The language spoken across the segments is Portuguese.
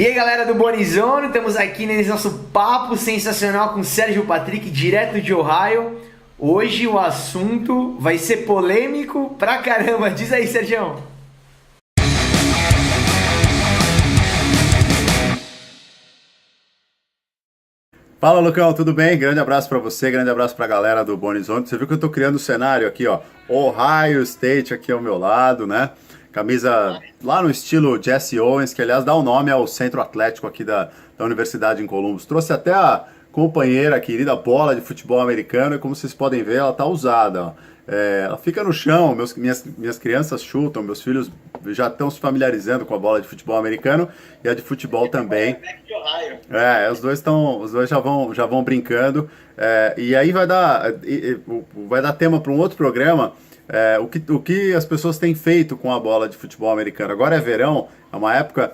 E aí galera do Bonizone, estamos aqui nesse nosso papo sensacional com Sérgio Patrick, direto de Ohio. Hoje o assunto vai ser polêmico pra caramba, diz aí Sérgio. Fala Lucão, tudo bem? Grande abraço pra você, grande abraço pra galera do Bonizone. Você viu que eu tô criando o cenário aqui, ó, Ohio State aqui ao meu lado, né? Camisa lá no estilo Jesse Owens, que aliás dá o nome ao centro atlético aqui da Universidade em Columbus. Trouxe até a companheira, a querida bola de futebol americano, e como vocês podem ver, ela tá usada, ó. Ela fica no chão, minhas crianças chutam, meus filhos já estão se familiarizando com a bola de futebol americano e a de futebol também. Os dois já vão brincando. E aí vai dar tema para um outro programa. O que as pessoas têm feito com a bola de futebol americano. Agora é verão, é uma época.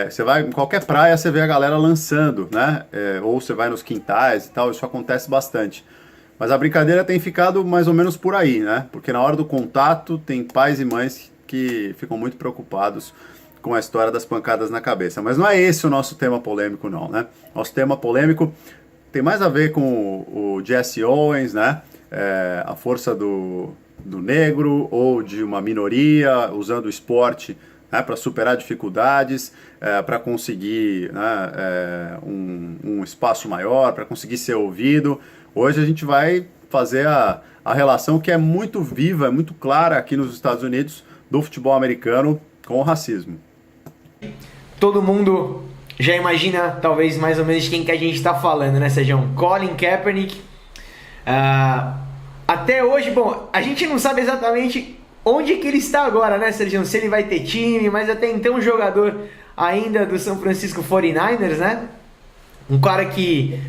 Você vai em qualquer praia, você vê a galera lançando, né? Ou você vai nos quintais e tal, isso acontece bastante. Mas a brincadeira tem ficado mais ou menos por aí, né? Porque na hora do contato tem pais e mães que ficam muito preocupados com a história das pancadas na cabeça. Mas não é esse o nosso tema polêmico não, né? Nosso tema polêmico tem mais a ver com o Jesse Owens, né? A força do negro ou de uma minoria usando o esporte, né, para superar dificuldades, para conseguir, né, um espaço maior, para conseguir ser ouvido. Hoje a gente vai fazer a relação que é muito viva, é muito clara aqui nos Estados Unidos do futebol americano com o racismo. Todo mundo já imagina, talvez, mais ou menos de quem que a gente está falando, né, Sérgio? Colin Kaepernick. Até hoje, bom, a gente não sabe exatamente onde que ele está agora, né, Sérgio? Se ele vai ter time, mas até então jogador ainda do San Francisco 49ers, né? Um cara que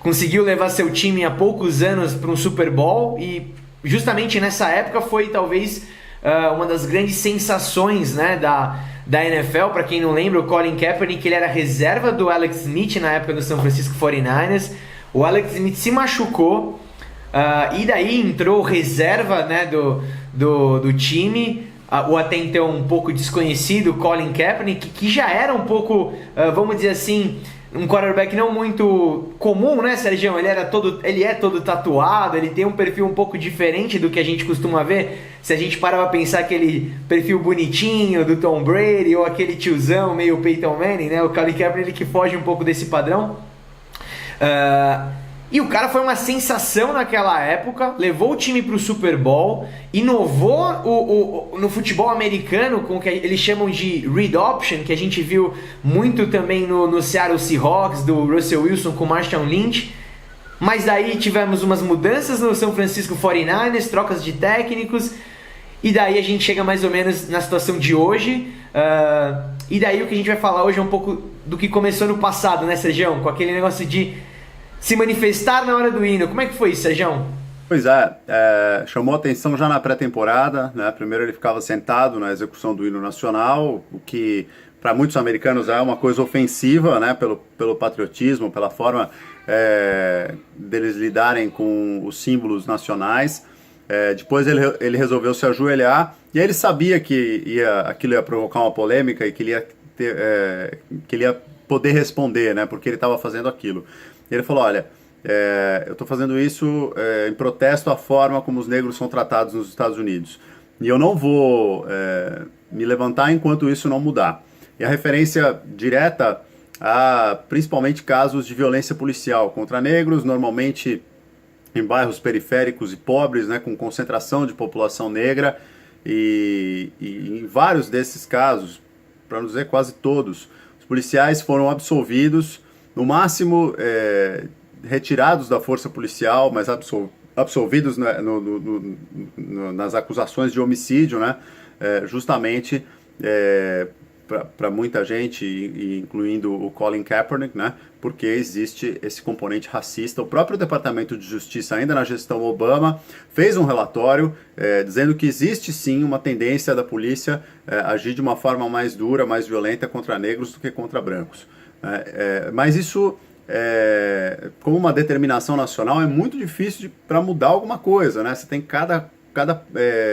conseguiu levar seu time há poucos anos para um Super Bowl e justamente nessa época foi talvez uma das grandes sensações, né, da NFL. Para quem não lembra, o Colin Kaepernick ele era reserva do Alex Smith na época do San Francisco 49ers. O Alex Smith se machucou e daí entrou reserva, né, do time, o até então um pouco desconhecido Colin Kaepernick, que já era um pouco, vamos dizer assim, um quarterback não muito comum, né, Sérgio? Ele é todo tatuado, ele tem um perfil um pouco diferente do que a gente costuma ver. Se a gente parar pra pensar aquele perfil bonitinho do Tom Brady ou aquele tiozão meio Peyton Manning, né? O Colin Kaepernick ele que foge um pouco desse padrão. E o cara foi uma sensação naquela época, levou o time para o Super Bowl, inovou no futebol americano com o que eles chamam de read option, que a gente viu muito também no Seattle Seahawks, do Russell Wilson com Marshawn Lynch. Mas daí tivemos umas mudanças no San Francisco 49ers, trocas de técnicos, e daí a gente chega mais ou menos na situação de hoje. E daí o que a gente vai falar hoje é um pouco do que começou no passado, né, Sérgio? Com aquele negócio de se manifestar na hora do hino. Como é que foi isso, Sérgio? Pois chamou atenção já na pré-temporada, né? Primeiro ele ficava sentado na execução do hino nacional, o que para muitos americanos é uma coisa ofensiva, né? Pelo patriotismo, pela forma deles lidarem com os símbolos nacionais. Depois ele resolveu se ajoelhar, e aí ele sabia que aquilo ia provocar uma polêmica e que ele ia poder responder, né? Porque ele estava fazendo aquilo. Ele falou, olha, eu estou fazendo isso em protesto à forma como os negros são tratados nos Estados Unidos. E eu não vou me levantar enquanto isso não mudar. E a referência direta a principalmente casos de violência policial contra negros, normalmente em bairros periféricos e pobres, né, com concentração de população negra. E em vários desses casos, para não dizer quase todos, os policiais foram absolvidos, no máximo retirados da força policial, mas absolvidos, né, nas acusações de homicídio, né, justamente para muita gente, incluindo o Colin Kaepernick, né, porque existe esse componente racista. O próprio Departamento de Justiça, ainda na gestão Obama, fez um relatório dizendo que existe sim uma tendência da polícia agir de uma forma mais dura, mais violenta contra negros do que contra brancos. Mas isso, como uma determinação nacional, é muito difícil para mudar alguma coisa, né? Você tem cada cada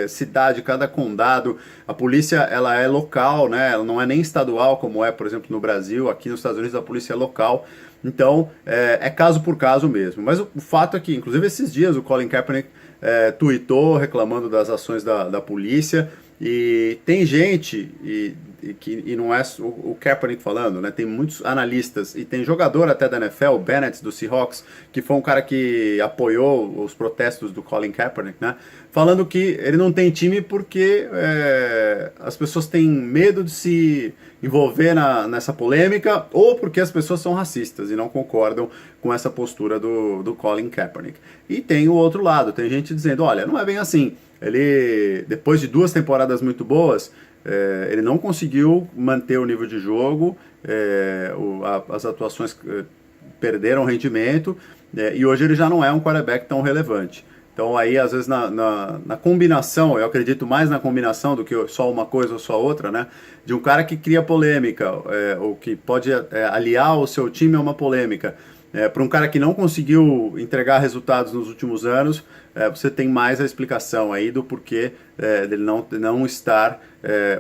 cidade, cada condado, a polícia ela é local, né? Ela não é nem estadual como é, por exemplo, no Brasil. Aqui nos Estados Unidos a polícia é local. Então, é caso por caso mesmo. Mas o fato é que, inclusive esses dias, o Colin Kaepernick tweetou reclamando das ações da polícia. E tem gente, e não é o Kaepernick falando, né? Tem muitos analistas e tem jogador até da NFL, o Bennett do Seahawks, que foi um cara que apoiou os protestos do Colin Kaepernick, né? Falando que ele não tem time porque as pessoas têm medo de se envolver nessa polêmica ou porque as pessoas são racistas e não concordam com essa postura do Colin Kaepernick. E tem o outro lado, tem gente dizendo, olha, não é bem assim. Ele, depois de 2 temporadas muito boas, ele não conseguiu manter o nível de jogo, as atuações perderam rendimento, e hoje ele já não é um quarterback tão relevante. Então aí, às vezes, na combinação, eu acredito mais na combinação do que só uma coisa ou só outra, né? De um cara que cria polêmica, ou que pode aliar o seu time a uma polêmica, para um cara que não conseguiu entregar resultados nos últimos anos, você tem mais a explicação aí do porquê dele não estar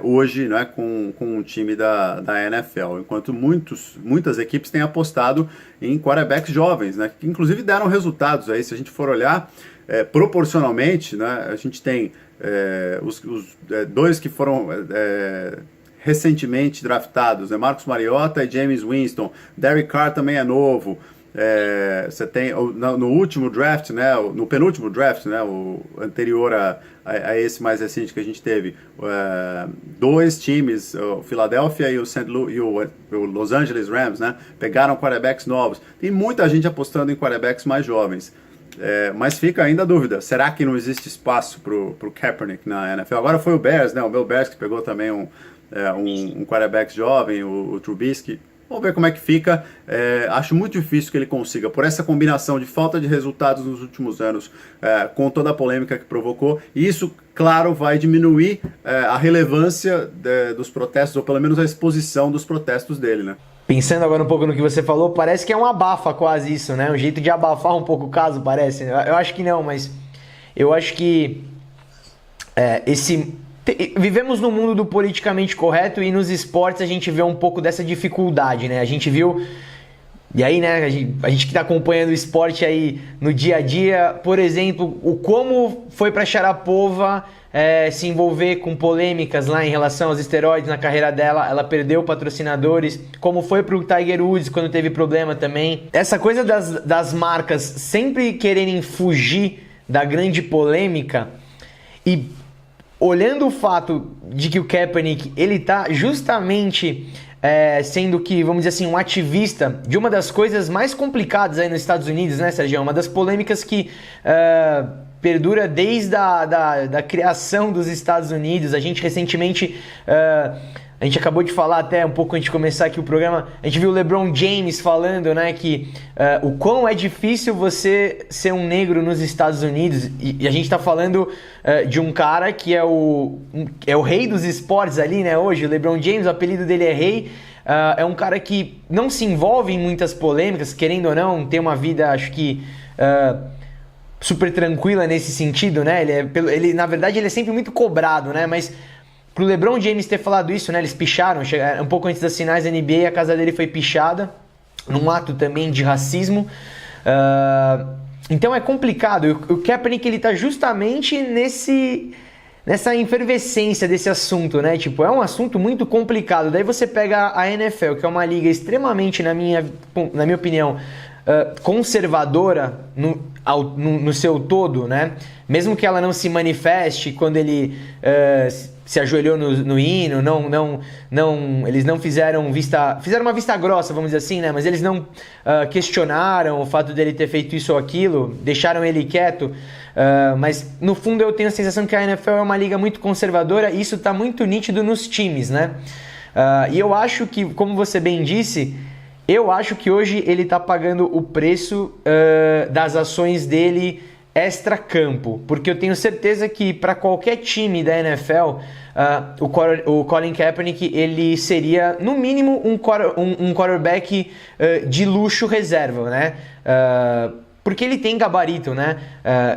hoje, né, com um time da NFL. Enquanto muitas equipes têm apostado em quarterbacks jovens, né, que inclusive deram resultados aí. Se a gente for olhar proporcionalmente, né, a gente tem os 2 que foram recentemente draftados, né, Marcus Mariota e Jameis Winston. Derek Carr também é novo. Você tem no último draft, né, no penúltimo draft, né, o anterior a esse mais recente que a gente teve, 2 times, o Philadelphia e o Los Angeles Rams, né, pegaram quarterbacks novos. Tem muita gente apostando em quarterbacks mais jovens, mas fica ainda a dúvida, será que não existe espaço pro Kaepernick na NFL? Agora foi o Bears, né, o meu Bears que pegou também um quarterback jovem, o Trubisky. Vamos ver como é que fica. Acho muito difícil que ele consiga, por essa combinação de falta de resultados nos últimos anos, com toda a polêmica que provocou. E isso, claro, vai diminuir a relevância dos protestos, ou pelo menos a exposição dos protestos dele, né? Pensando agora um pouco no que você falou, parece que é um abafa quase isso, né? Um jeito de abafar um pouco o caso, parece. Eu acho que não, mas eu acho que vivemos no mundo do politicamente correto e nos esportes a gente vê um pouco dessa dificuldade, né? A gente viu, e aí, né, a gente que está acompanhando o esporte aí no dia a dia, por exemplo, o como foi para Sharapova se envolver com polêmicas lá em relação aos esteroides na carreira dela, ela perdeu patrocinadores, como foi para o Tiger Woods quando teve problema também. Essa coisa das marcas sempre quererem fugir da grande polêmica e olhando o fato de que o Kaepernick, ele tá justamente sendo que, vamos dizer assim, um ativista de uma das coisas mais complicadas aí nos Estados Unidos, né, Sérgio? Uma das polêmicas que perdura desde a criação dos Estados Unidos. A gente recentemente, a gente acabou de falar até um pouco antes de começar aqui o programa, a gente viu o LeBron James falando, né, que o quão é difícil você ser um negro nos Estados Unidos, e a gente tá falando de um cara que é o rei dos esportes ali, né, hoje, o LeBron James, o apelido dele é rei, é um cara que não se envolve em muitas polêmicas, querendo ou não, tem uma vida, acho que super tranquila nesse sentido, né, ele na verdade ele é sempre muito cobrado, né, mas pro LeBron James ter falado isso, né, eles picharam, um pouco antes das finais da NBA, a casa dele foi pichada, num ato também de racismo, então é complicado. O Kaepernick, ele tá justamente nessa efervescência desse assunto, né, tipo, é um assunto muito complicado. Daí você pega a NFL, que é uma liga extremamente, na minha opinião, conservadora no seu todo, né, mesmo que ela não se manifeste quando ele se ajoelhou no hino, eles não fizeram uma vista grossa, vamos dizer assim, né? Mas eles não questionaram o fato dele ter feito isso ou aquilo, deixaram ele quieto. Mas no fundo eu tenho a sensação que a NFL é uma liga muito conservadora e isso está muito nítido nos times, né? E eu acho que, como você bem disse, eu acho que hoje ele está pagando o preço das ações dele extra-campo, porque eu tenho certeza que para qualquer time da NFL, o Colin Kaepernick, ele seria no mínimo um quarterback de luxo reserva, né? porque ele tem gabarito, né?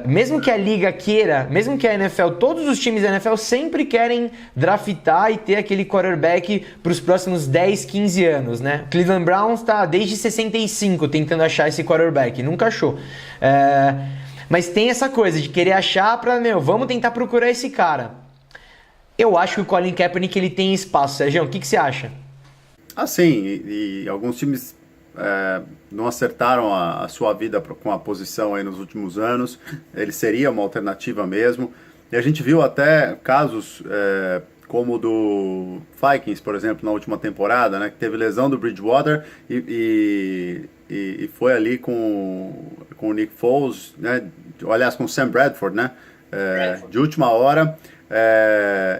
Mesmo que a liga queira, mesmo que a NFL, todos os times da NFL sempre querem draftar e ter aquele quarterback para os próximos 10, 15 anos, né? Cleveland Browns tá desde 65 tentando achar esse quarterback, nunca achou. Mas tem essa coisa de querer achar para, vamos tentar procurar esse cara. Eu acho que o Colin Kaepernick ele tem espaço. Sérgio, o que você acha? Sim, e alguns times não acertaram a sua vida com a posição aí nos últimos anos. Ele seria uma alternativa mesmo. E a gente viu até casos como o do Vikings, por exemplo, na última temporada, né, que teve lesão do Bridgewater e foi ali com o Nick Foles, né, aliás, com o Sam Bradford, né, de última hora.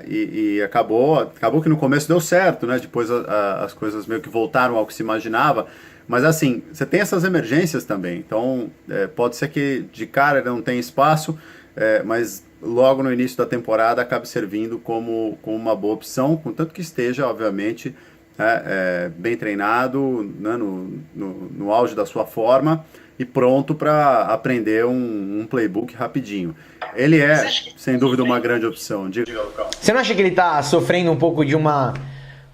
E acabou que no começo deu certo, né? Depois as coisas meio que voltaram ao que se imaginava. Mas assim, você tem essas emergências também. Então, pode ser que de cara ele não tenha espaço, mas logo no início da temporada acabe servindo como uma boa opção, contanto que esteja, obviamente, bem treinado, né, no auge da sua forma e pronto para aprender um playbook rapidinho. Ele é, sem dúvida, uma grande opção. Você não acha que ele está sofrendo um pouco de uma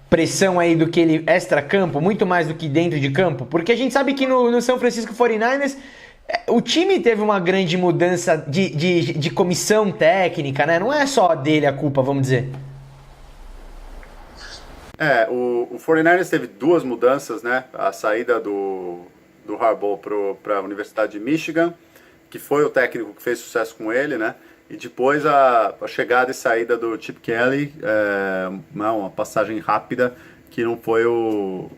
pressão aí do que ele extra-campo, muito mais do que dentro de campo? Porque a gente sabe que no São Francisco 49ers, o time teve uma grande mudança de comissão técnica, né? Não é só dele a culpa, vamos dizer. O 49ers teve duas mudanças, né? A saída do Harbaugh para a Universidade de Michigan, que foi o técnico que fez sucesso com ele, né? E depois a chegada e saída do Chip Kelly, uma passagem rápida que não foi o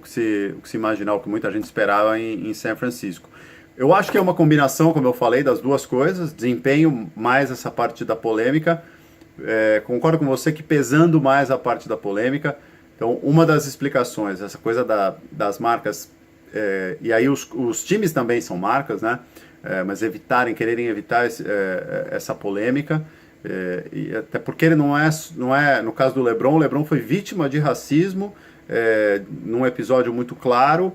que se imaginava, o que muita gente esperava em San Francisco. Eu acho que é uma combinação, como eu falei, das duas coisas, desempenho mais essa parte da polêmica. Concordo com você que pesando mais a parte da polêmica. Então, uma das explicações, essa coisa das marcas, e aí os times também são marcas, né? Mas quererem evitar essa polêmica, e até porque ele não é, no caso do LeBron, o LeBron foi vítima de racismo num episódio muito claro,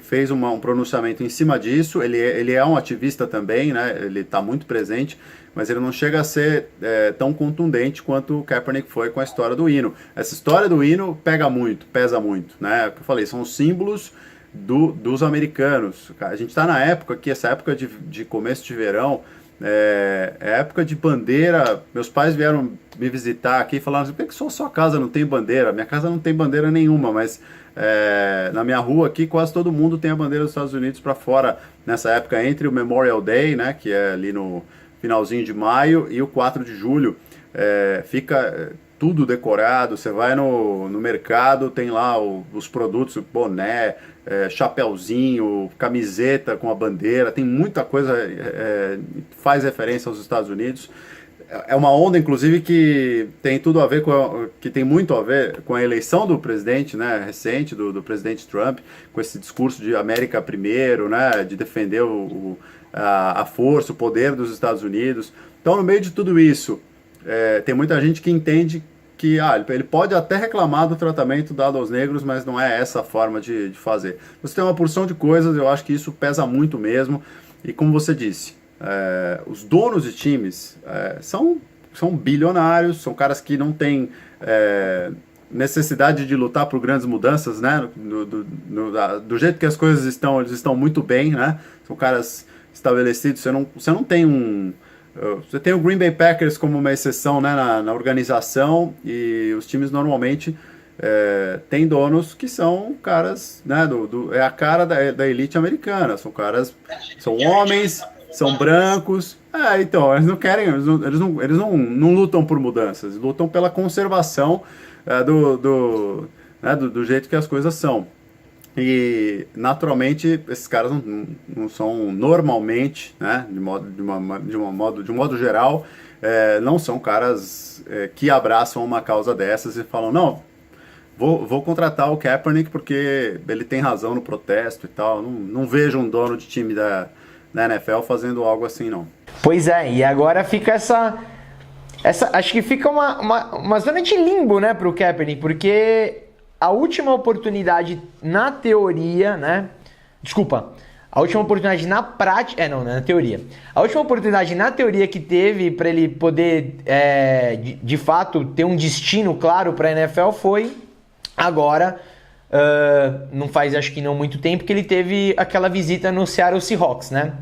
fez um pronunciamento em cima disso, ele é um ativista também, né? Ele está muito presente, mas ele não chega a ser tão contundente quanto o Kaepernick foi com a história do hino. Essa história do hino pesa muito, né? Como eu falei, são símbolos dos americanos. A gente está na época que essa época de começo de verão é época de bandeira. Meus pais vieram me visitar aqui e falaram assim: por que só sua casa não tem bandeira? Minha casa não tem bandeira nenhuma, mas na minha rua aqui quase todo mundo tem a bandeira dos Estados Unidos para fora nessa época, entre o Memorial Day, né, que é ali no finalzinho de maio, e o 4 de julho. Fica tudo decorado. Você vai no mercado, tem lá os produtos, boné, chapéuzinho, camiseta com a bandeira, tem muita coisa faz referência aos Estados Unidos. É uma onda, inclusive, que tem tudo a ver que tem muito a ver com a eleição do presidente, né, recente, do presidente Trump, com esse discurso de América primeiro, né, de defender a força, o poder dos Estados Unidos. Então, no meio de tudo isso, tem muita gente que entende que ele pode até reclamar do tratamento dado aos negros, mas não é essa a forma de fazer. Você tem uma porção de coisas, eu acho que isso pesa muito mesmo, e como você disse, os donos de times são bilionários, são caras que não têm necessidade de lutar por grandes mudanças, né? Do jeito que as coisas estão, eles estão muito bem, né? São caras estabelecidos, você não tem você tem o Green Bay Packers como uma exceção, né, na organização, e os times normalmente têm donos que são caras, né, é a cara da elite americana, são homens, são brancos, então eles não querem, eles não lutam por mudanças, eles lutam pela conservação do jeito que as coisas são. E, naturalmente, esses caras não são normalmente, né, de um modo geral, não são caras que abraçam uma causa dessas e falam: não, vou contratar o Kaepernick porque ele tem razão no protesto e tal. Não vejo um dono de time da NFL fazendo algo assim, não. Pois é, e agora fica essa acho que fica uma zona de limbo, né, pro Kaepernick, porque a última oportunidade, na teoria, né? Desculpa. A última oportunidade na prática... na teoria. A última oportunidade na teoria que teve para ele poder, de fato, ter um destino claro para a NFL foi agora, não faz acho que não muito tempo, que ele teve aquela visita no Seattle Seahawks, né?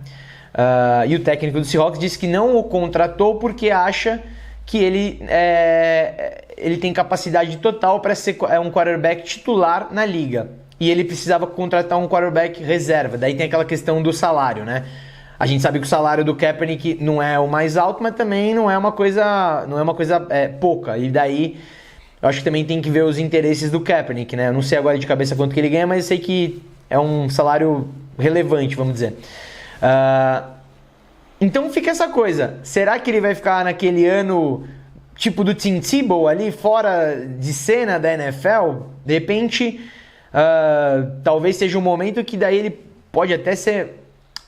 E o técnico do Seahawks disse que não o contratou porque acha que ele tem capacidade total para ser um quarterback titular na liga. E ele precisava contratar um quarterback reserva. Daí tem aquela questão do salário, né? A gente sabe que o salário do Kaepernick não é o mais alto, mas também não é uma coisa pouca. E daí eu acho que também tem que ver os interesses do Kaepernick, né? Eu não sei agora de cabeça quanto que ele ganha, mas eu sei que é um salário relevante, vamos dizer. Então fica essa coisa. Será que ele vai ficar naquele ano tipo do Tim Tebow ali, fora de cena da NFL? De repente... talvez seja um momento que daí ele pode até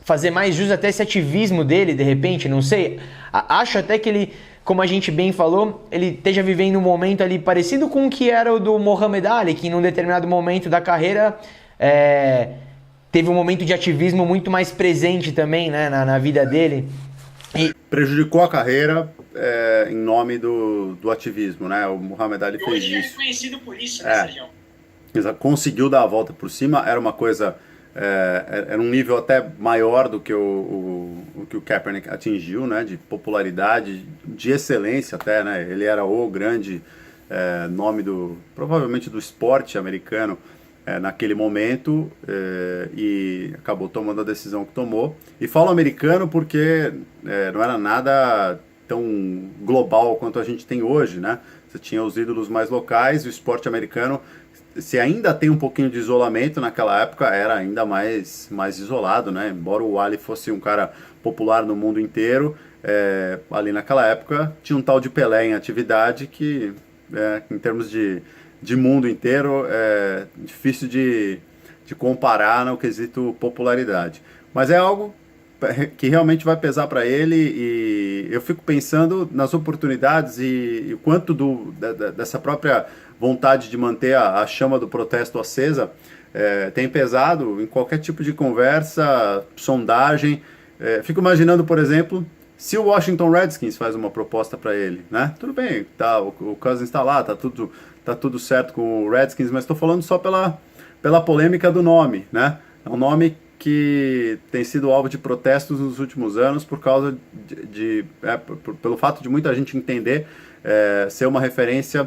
fazer mais jus até esse ativismo dele, de repente, não sei. Acho até que ele, como a gente bem falou, ele esteja vivendo um momento ali parecido com o que era o do Muhammad Ali, que num determinado momento da carreira teve um momento de ativismo muito mais presente também, né, na vida dele. Prejudicou a carreira em nome do ativismo, né? O Muhammad Ali fez isso. Hoje é conhecido por isso, né, Sérgio? Conseguiu dar a volta por cima, era uma coisa, era um nível até maior do que o Kaepernick atingiu, né, de popularidade, de excelência até, né, ele era o grande nome provavelmente do esporte americano naquele momento, e acabou tomando a decisão que tomou. E falo americano porque não era nada tão global quanto a gente tem hoje, né, você tinha os ídolos mais locais, e o esporte americano, se ainda tem um pouquinho de isolamento, naquela época era ainda mais isolado, né? Embora o Ali fosse um cara popular no mundo inteiro, ali naquela época tinha um tal de Pelé em atividade que, em termos de mundo inteiro, é difícil de comparar no quesito popularidade. Mas é algo que realmente vai pesar para ele, e eu fico pensando nas oportunidades e o quanto dessa própria vontade de manter a chama do protesto acesa tem pesado em qualquer tipo de conversa, sondagem. Fico imaginando, por exemplo, se o Washington Redskins faz uma proposta para ele, né? Tudo bem, tá, o Cousins está lá, tá tudo certo com o Redskins, mas estou falando só pela polêmica do nome, né? É um nome que tem sido alvo de protestos nos últimos anos por causa pelo fato de muita gente entender ser uma referência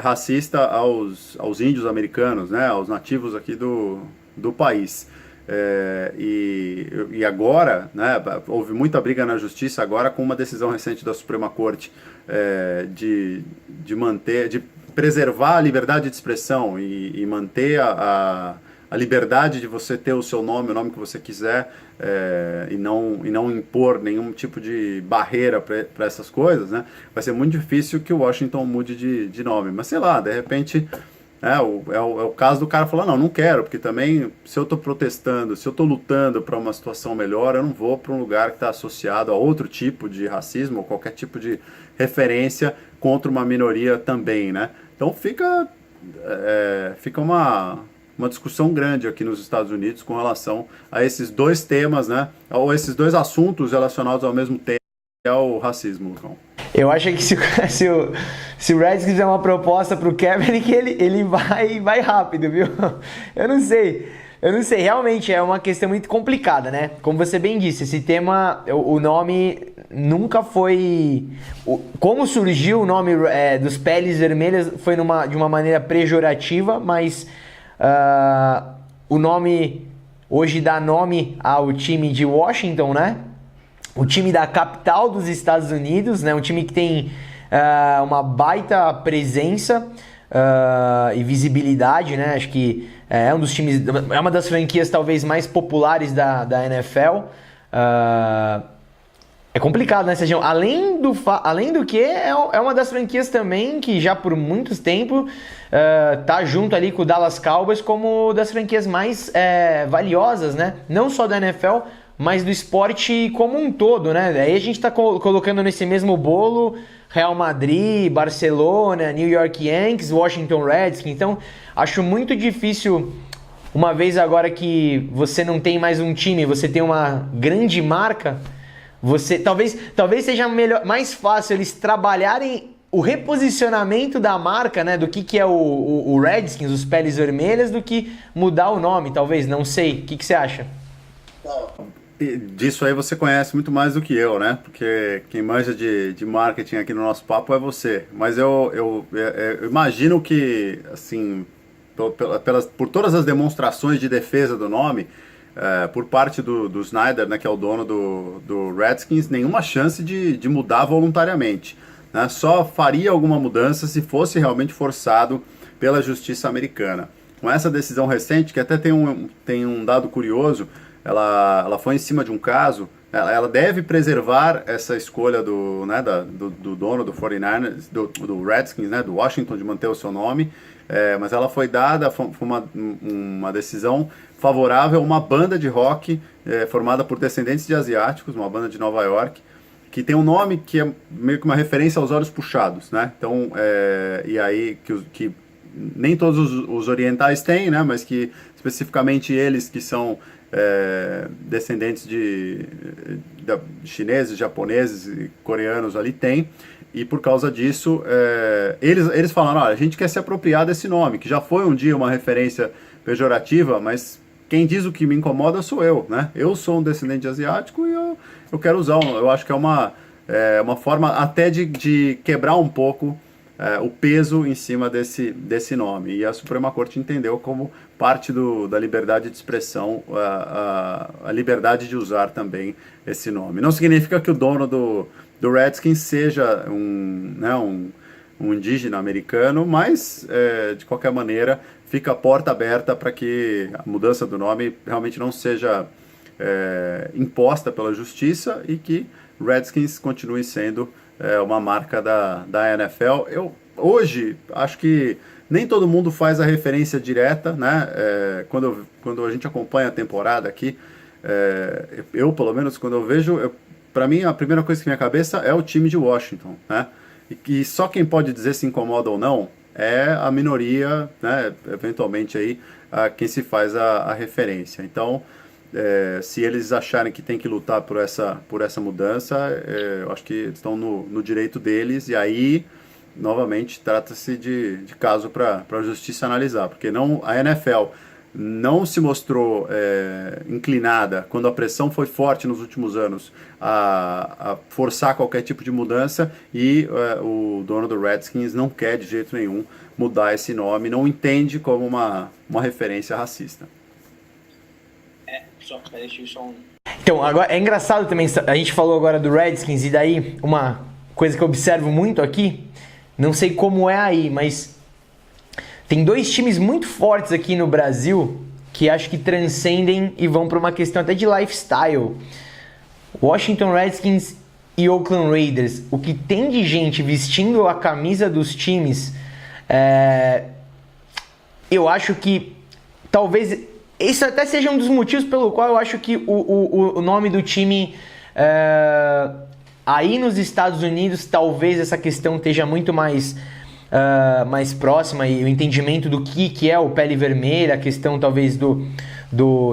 racista aos índios americanos, né, aos nativos aqui do país. E agora, né, houve muita briga na justiça agora com uma decisão recente da Suprema Corte de preservar a liberdade de expressão e manter a liberdade de você ter o seu nome, o nome que você quiser, e não impor nenhum tipo de barreira para essas coisas, né? Vai ser muito difícil que o Washington mude de nome. Mas sei lá, de repente é o caso do cara falar, não quero, porque também se eu estou protestando, se eu estou lutando para uma situação melhor, eu não vou para um lugar que está associado a outro tipo de racismo ou qualquer tipo de referência contra uma minoria também, né? Então fica uma discussão grande aqui nos Estados Unidos com relação a esses dois temas, né? Ou esses dois assuntos relacionados ao mesmo tema, que é o racismo, Lucão. Eu acho que se o Redskins fizer uma proposta pro Kaepernick, ele vai rápido, viu? Eu não sei, realmente é uma questão muito complicada, né? Como você bem disse, esse tema, o nome nunca foi... Como surgiu o nome dos Peles Vermelhas foi de uma maneira pejorativa, mas o nome hoje dá nome ao time de Washington, né? O time da capital dos Estados Unidos, né? Um time que tem uma baita presença e visibilidade, né? Acho que é um dos times, é uma das franquias talvez mais populares da NFL. É complicado, né, Sérgio? Além do que, é uma das franquias também que já por muito tempo tá junto ali com o Dallas Cowboys como das franquias mais valiosas, né? Não só da NFL, mas do esporte como um todo, né? Aí a gente tá colocando nesse mesmo bolo Real Madrid, Barcelona, New York Yankees, Washington Redskins. Então, acho muito difícil uma vez agora que você não tem mais um time, você tem uma grande marca, você talvez seja mais fácil eles trabalharem o reposicionamento da marca, né, do que é o Redskins, os peles vermelhas, do que mudar o nome, talvez, não sei. O que você acha? E disso aí você conhece muito mais do que eu, né? Porque quem manja de marketing aqui no nosso papo é você. Mas eu imagino que, assim, por todas as demonstrações de defesa do nome, por parte do Snyder, né, que é o dono do Redskins, nenhuma chance de mudar voluntariamente. Né? Só faria alguma mudança se fosse realmente forçado pela justiça americana. Com essa decisão recente, que até tem um dado curioso, ela foi em cima de um caso, ela deve preservar essa escolha do dono do 49ers, do Redskins, né, do Washington, de manter o seu nome, mas ela foi dada, foi uma decisão favorável a uma banda de rock formada por descendentes de asiáticos, uma banda de Nova York, que tem um nome que é meio que uma referência aos olhos puxados, né? Então, e aí que nem todos os orientais têm, né? Mas que especificamente eles que são descendentes de chineses, japoneses e coreanos ali têm. E por causa disso, eles falaram, olha, a gente quer se apropriar desse nome, que já foi um dia uma referência pejorativa, mas quem diz o que me incomoda sou eu, né? Eu sou um descendente asiático e eu quero usar, eu acho que é uma forma até de quebrar um pouco o peso em cima desse nome. E a Suprema Corte entendeu como parte da liberdade de expressão, a liberdade de usar também esse nome. Não significa que o dono do Redskins seja um indígena americano, mas de qualquer maneira fica a porta aberta para que a mudança do nome realmente não seja imposta pela justiça e que Redskins continue sendo uma marca da NFL. Eu hoje acho que nem todo mundo faz a referência direta, né? Quando a gente acompanha a temporada aqui, eu pelo menos quando eu vejo, para mim a primeira coisa que vem à cabeça é o time de Washington, né? E só quem pode dizer se incomoda ou não é a minoria, né? Eventualmente aí quem se faz a referência. Então, se eles acharem que tem que lutar por essa mudança, eu acho que estão no direito deles, e aí, novamente, trata-se de caso para a justiça analisar, porque a NFL não se mostrou inclinada, quando a pressão foi forte nos últimos anos, a forçar qualquer tipo de mudança, e o dono do Redskins não quer de jeito nenhum mudar esse nome, não entende como uma referência racista. Então, agora é engraçado também, a gente falou agora do Redskins, e daí uma coisa que eu observo muito aqui, não sei como é aí, mas tem dois times muito fortes aqui no Brasil que acho que transcendem e vão para uma questão até de lifestyle. Washington Redskins e Oakland Raiders. O que tem de gente vestindo a camisa dos times, eu acho que talvez esse até seja um dos motivos pelo qual eu acho que o nome do time aí nos Estados Unidos, talvez essa questão esteja muito mais próxima, e o entendimento do que é o pele vermelha, a questão talvez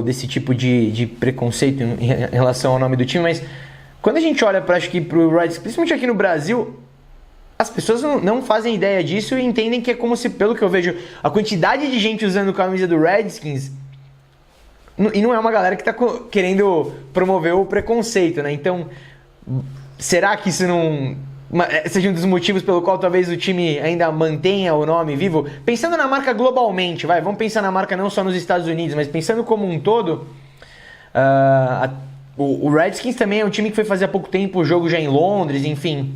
desse tipo de preconceito em relação ao nome do time. Mas quando a gente olha para o Redskins, principalmente aqui no Brasil, as pessoas não fazem ideia disso e entendem que é como se, pelo que eu vejo, a quantidade de gente usando a camisa do Redskins, e não é uma galera que está querendo promover o preconceito, né? Então, será que isso não seja um dos motivos pelo qual talvez o time ainda mantenha o nome vivo? Pensando na marca globalmente, vamos pensar na marca não só nos Estados Unidos, mas pensando como um todo, o Redskins também é um time que foi fazer há pouco tempo o jogo já em Londres, enfim.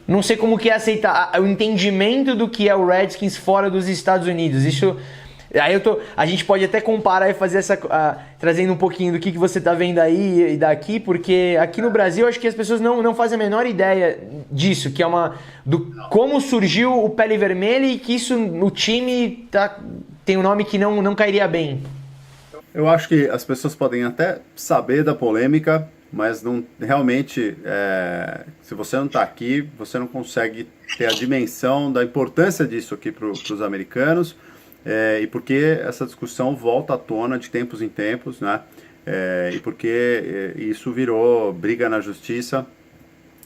Não sei como que é aceitar o entendimento do que é o Redskins fora dos Estados Unidos. Isso... Aí a gente pode até comparar e fazer trazendo um pouquinho do que você está vendo aí e daqui, porque aqui no Brasil eu acho que as pessoas não fazem a menor ideia disso, que é como surgiu o pele vermelha e que isso no time tem um nome que não cairia bem. Eu acho que as pessoas podem até saber da polêmica, mas não realmente, se você não está aqui, você não consegue ter a dimensão da importância disso aqui para os americanos. e porque essa discussão volta à tona de tempos em tempos, né? E porque isso virou briga na justiça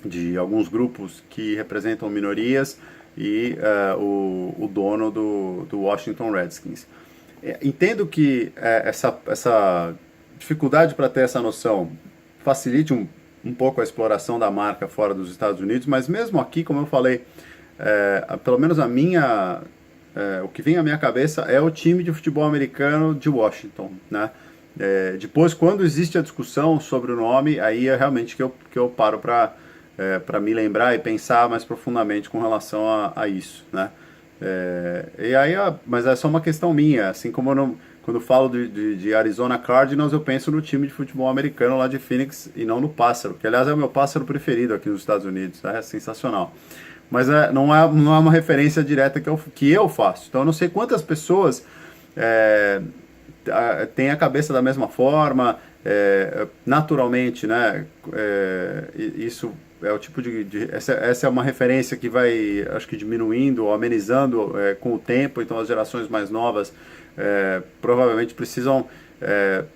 de alguns grupos que representam minorias e o dono do Washington Redskins. Entendo que essa dificuldade para ter essa noção facilite um pouco a exploração da marca fora dos Estados Unidos, mas mesmo aqui, como eu falei, pelo menos o que vem à minha cabeça é o time de futebol americano de Washington, né? Depois, quando existe a discussão sobre o nome, aí é realmente que eu paro para me lembrar e pensar mais profundamente com relação a isso, né? Mas é só uma questão minha, assim como quando falo de Arizona Cardinals, eu penso no time de futebol americano lá de Phoenix e não no pássaro, que aliás é o meu pássaro preferido aqui nos Estados Unidos, é sensacional. Mas não é uma referência direta que eu faço, então eu não sei quantas pessoas têm a cabeça da mesma forma, naturalmente, né? Isso é o tipo essa é uma referência que vai, acho que diminuindo ou amenizando com o tempo, então as gerações mais novas provavelmente precisam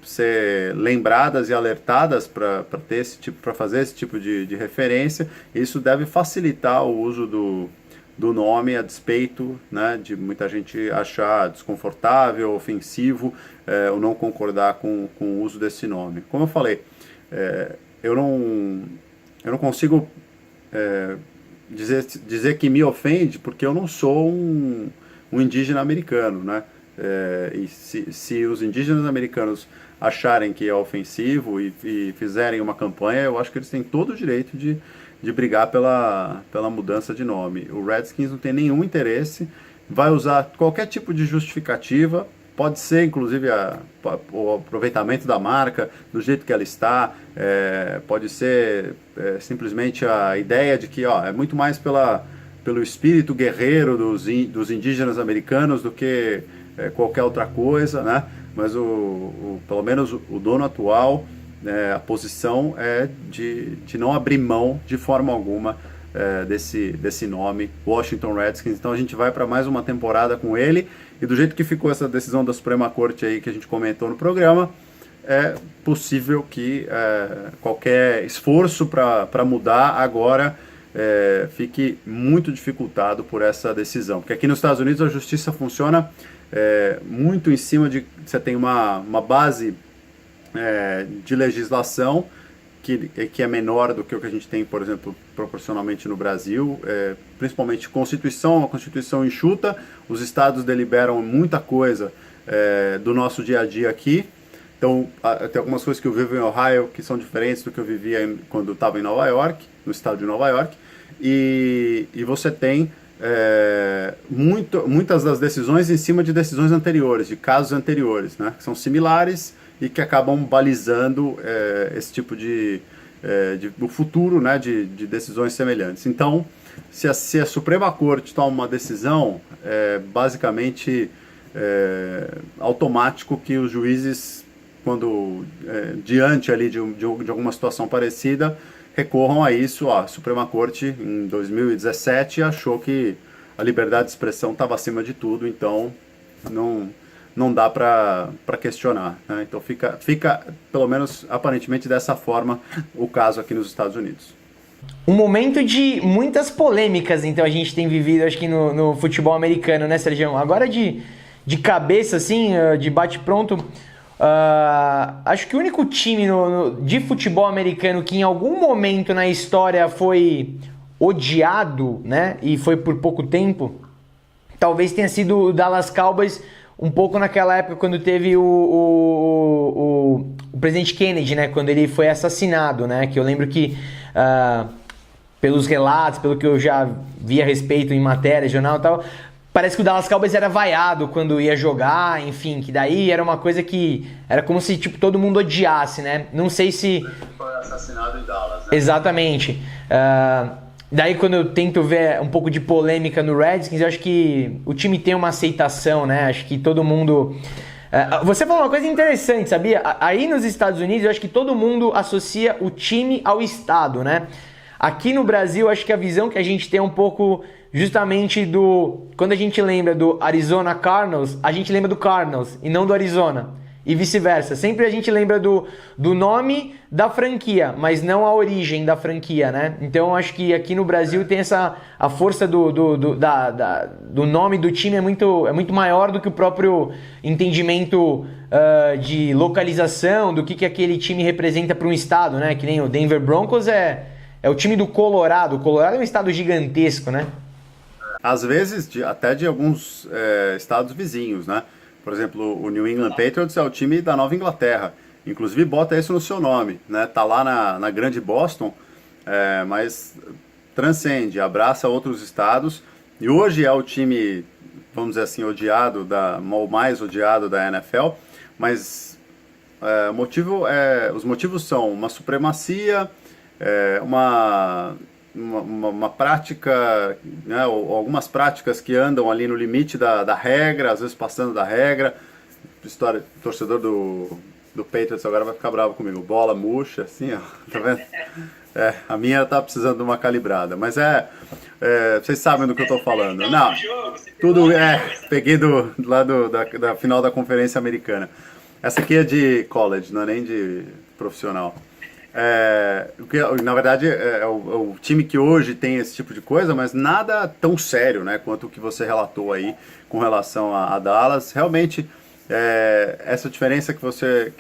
ser lembradas e alertadas para fazer esse tipo de referência. Isso deve facilitar o uso do nome a despeito, né, de muita gente achar desconfortável, ofensivo, ou não concordar com o uso desse nome. Como eu falei, eu não consigo dizer que me ofende, porque eu não sou um indígena americano, né? E se os indígenas americanos acharem que é ofensivo e fizerem uma campanha, eu acho que eles têm todo o direito de brigar pela mudança de nome. O Redskins não tem nenhum interesse, vai usar qualquer tipo de justificativa, pode ser inclusive o aproveitamento da marca, do jeito que ela está, pode ser simplesmente a ideia de que é muito mais pelo espírito guerreiro dos indígenas americanos do que qualquer outra coisa, né? Mas pelo menos o dono atual, a posição é de não abrir mão de forma alguma desse nome, Washington Redskins. Então a gente vai para mais uma temporada com ele, e do jeito que ficou essa decisão da Suprema Corte aí que a gente comentou no programa, é possível que qualquer esforço para mudar agora fique muito dificultado por essa decisão, porque aqui nos Estados Unidos a justiça funciona muito em cima de você tem uma base de legislação que é menor do que o que a gente tem, por exemplo, proporcionalmente no Brasil, principalmente a Constituição enxuta, os estados deliberam muita coisa do nosso dia a dia aqui. Então, tem algumas coisas que eu vivo em Ohio que são diferentes do que eu vivia quando estava em Nova York, no estado de Nova York, e você tem muitas das decisões em cima de decisões anteriores, de casos anteriores, né, que são similares e que acabam balizando esse tipo o futuro, né, de decisões semelhantes. Então, se a Suprema Corte toma uma decisão, basicamente automático que os juízes, quando diante ali de alguma situação parecida, recorram a isso. A Suprema Corte, em 2017, achou que a liberdade de expressão estava acima de tudo, então não dá para questionar, né? Então fica, pelo menos aparentemente dessa forma, o caso aqui nos Estados Unidos. Um momento de muitas polêmicas, então, a gente tem vivido, acho que no futebol americano, né, Sergião? Agora de cabeça, assim, de bate-pronto, acho que o único time de futebol americano que em algum momento na história foi odiado, né, e foi por pouco tempo, talvez tenha sido o Dallas Cowboys, um pouco naquela época quando teve o presidente Kennedy, né, quando ele foi assassinado, né, que eu lembro que pelos relatos, pelo que eu já vi a respeito em matéria, jornal e tal, parece que o Dallas Cowboys era vaiado quando ia jogar, enfim, que daí era uma coisa que era como se tipo todo mundo odiasse, né? Não sei se foi assassinado em Dallas, né? Exatamente. Daí quando eu tento ver um pouco de polêmica no Redskins, eu acho que o time tem uma aceitação, né? Acho que todo mundo... Você falou uma coisa interessante, sabia? Aí nos Estados Unidos, eu acho que todo mundo associa o time ao estado, né? Aqui no Brasil, acho que a visão que a gente tem é um pouco justamente quando a gente lembra do Arizona Cardinals, a gente lembra do Cardinals e não do Arizona. E vice-versa. Sempre a gente lembra do nome da franquia, mas não a origem da franquia, né? Então acho que aqui no Brasil tem a força do nome do time é muito maior do que o próprio entendimento de localização, do que aquele time representa para um estado, né? Que nem o Denver Broncos é o time do Colorado. O Colorado é um estado gigantesco, né? Às vezes até de alguns estados vizinhos, né? Por exemplo, o New England Patriots é o time da Nova Inglaterra. Inclusive bota isso no seu nome, né? Tá lá na grande Boston, mas transcende, abraça outros estados. E hoje é o time, vamos dizer assim, odiado, o mais odiado da NFL. Mas os motivos são uma supremacia, uma prática, né, ou algumas práticas que andam ali no limite da regra, às vezes passando da regra. História, torcedor do Patriots agora vai ficar bravo comigo. Bola murcha, assim, ó, tá vendo? A minha tá precisando de uma calibrada, mas vocês sabem do que eu tô falando. Não, tudo peguei lá da final da Conferência Americana. Essa aqui é de college, não é nem de profissional. Na verdade é o time que hoje tem esse tipo de coisa, mas nada tão sério, né, quanto o que você relatou aí com relação a Dallas. Realmente essa diferença que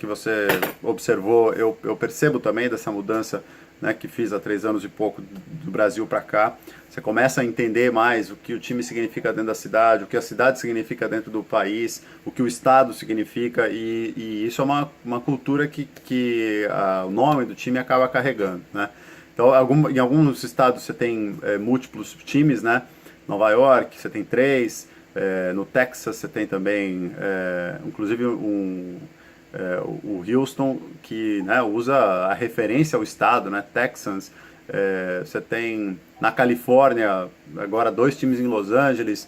você observou, eu percebo também dessa mudança, né, que fiz há 3 anos e pouco do Brasil para cá. Você começa a entender mais o que o time significa dentro da cidade, o que a cidade significa dentro do país, o que o estado significa, e isso é uma cultura que o nome do time acaba carregando, né? Então, em alguns estados você tem múltiplos times, né? Nova York você tem 3, no Texas você tem também, inclusive o Houston, que, né, usa a referência ao estado, né? Texans. Você tem na Califórnia agora 2 times em Los Angeles,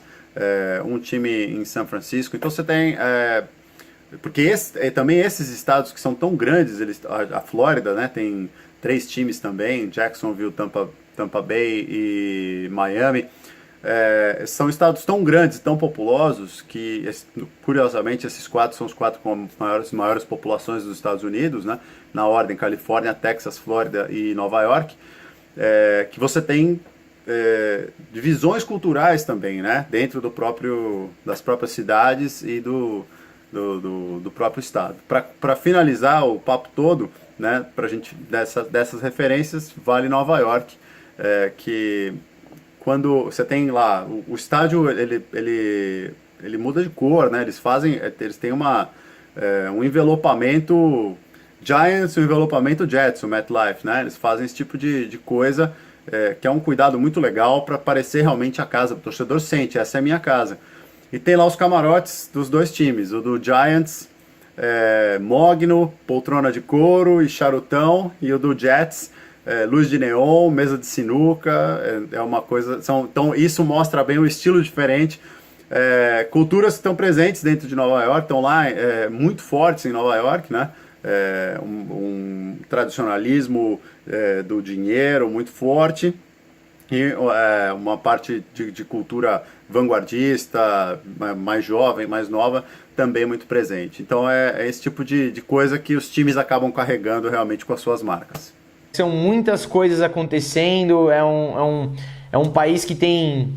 um time em São Francisco. Então você tem porque também esses estados que são tão grandes, a Flórida, né, tem 3 times também, Jacksonville, Tampa Bay e Miami. São estados tão grandes, tão populosos, que curiosamente esses 4 são os 4 com maiores populações dos Estados Unidos, né? Na ordem: Califórnia, Texas, Flórida e Nova York. Que você tem divisões culturais também, né? Dentro das próprias cidades e do próprio estado. Para finalizar o papo todo, né? Pra gente dessas referências, vale Nova York, que quando você tem lá o estádio, ele muda de cor, né? Eles têm um envelopamento Giants e um envelopamento Jets, o MetLife, né? Eles fazem esse tipo de coisa, que é um cuidado muito legal para parecer realmente a casa. O torcedor sente, essa é a minha casa. E tem lá os camarotes dos 2 times, o do Giants, mogno, poltrona de couro e charutão, e o do Jets, luz de neon, mesa de sinuca, uma coisa. Então isso mostra bem o estilo diferente. Culturas que estão presentes dentro de Nova York, estão lá muito fortes em Nova York, né? Um tradicionalismo do dinheiro muito forte, e uma parte de cultura vanguardista, mais jovem, mais nova, também muito presente. Então é esse tipo de coisa que os times acabam carregando realmente com as suas marcas. São muitas coisas acontecendo, é um país que tem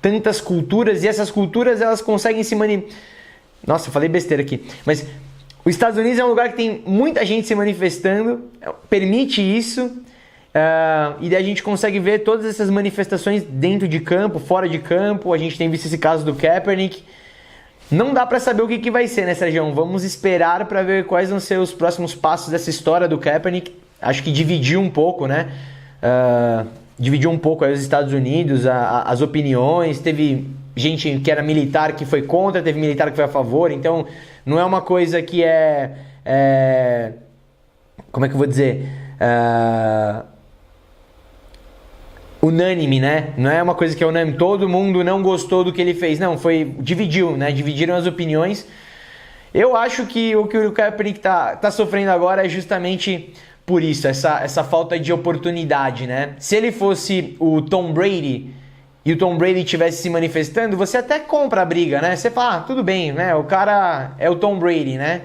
tantas culturas, e essas culturas elas conseguem se Nossa, eu falei besteira aqui, mas os Estados Unidos é um lugar que tem muita gente se manifestando, permite isso, e daí a gente consegue ver todas essas manifestações dentro de campo, fora de campo. A gente tem visto esse caso do Kaepernick. Não dá para saber o que vai ser, né, Sérgio? Vamos esperar para ver quais vão ser os próximos passos dessa história do Kaepernick. Acho que dividiu um pouco, né? Dividiu um pouco aí os Estados Unidos, as opiniões. Teve gente que era militar que foi contra, teve militar que foi a favor. Então, não é uma coisa que como é que eu vou dizer? Unânime, né? Não é uma coisa que é unânime. Todo mundo não gostou do que ele fez. Não, dividiu, né? Dividiram as opiniões. Eu acho que o Kaepernick tá sofrendo agora é justamente por isso, essa falta de oportunidade, né? Se ele fosse o Tom Brady, e o Tom Brady estivesse se manifestando, você até compra a briga, né? Você fala, tudo bem, né? O cara é o Tom Brady, né?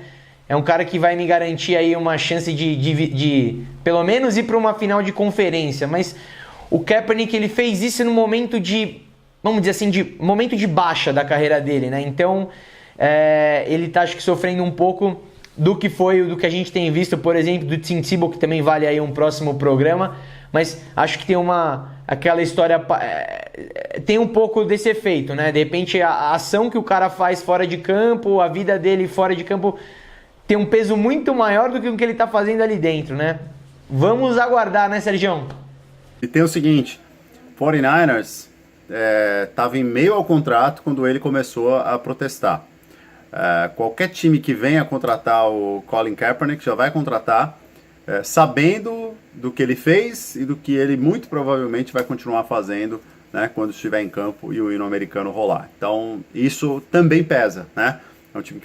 É um cara que vai me garantir aí uma chance de pelo menos ir para uma final de conferência. Mas o Kaepernick, ele fez isso no momento de, vamos dizer assim, de momento de baixa da carreira dele, né? Então, ele tá, acho que, sofrendo um pouco do que a gente tem visto, por exemplo, do Tim Tebow, que também vale aí um próximo programa. Mas acho que tem aquela história, tem um pouco desse efeito, né? De repente, a ação que o cara faz fora de campo, a vida dele fora de campo, tem um peso muito maior do que o que ele tá fazendo ali dentro, né? Vamos aguardar, né, Sergião? E tem o seguinte, 49ers estava em meio ao contrato quando ele começou a protestar. Qualquer time que venha contratar o Colin Kaepernick já vai contratar sabendo do que ele fez e do que ele muito provavelmente vai continuar fazendo, né, quando estiver em campo e o hino americano rolar. Então isso também pesa, né? É um time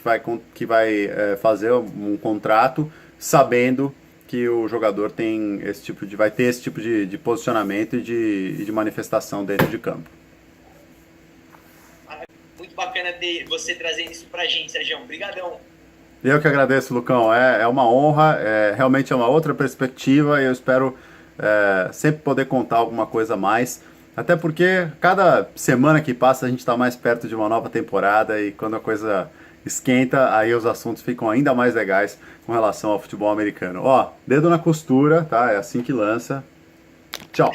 que vai fazer um contrato sabendo que o jogador vai ter esse tipo de posicionamento e de manifestação dentro de campo. Muito bacana ter você trazendo isso pra gente, Sérgio. Obrigadão. Eu que agradeço, Lucão. É uma honra, realmente é uma outra perspectiva e eu espero sempre poder contar alguma coisa a mais. Até porque cada semana que passa a gente está mais perto de uma nova temporada e quando a coisa esquenta, aí os assuntos ficam ainda mais legais com relação ao futebol americano. Ó, dedo na costura, tá? É assim que lança. Tchau.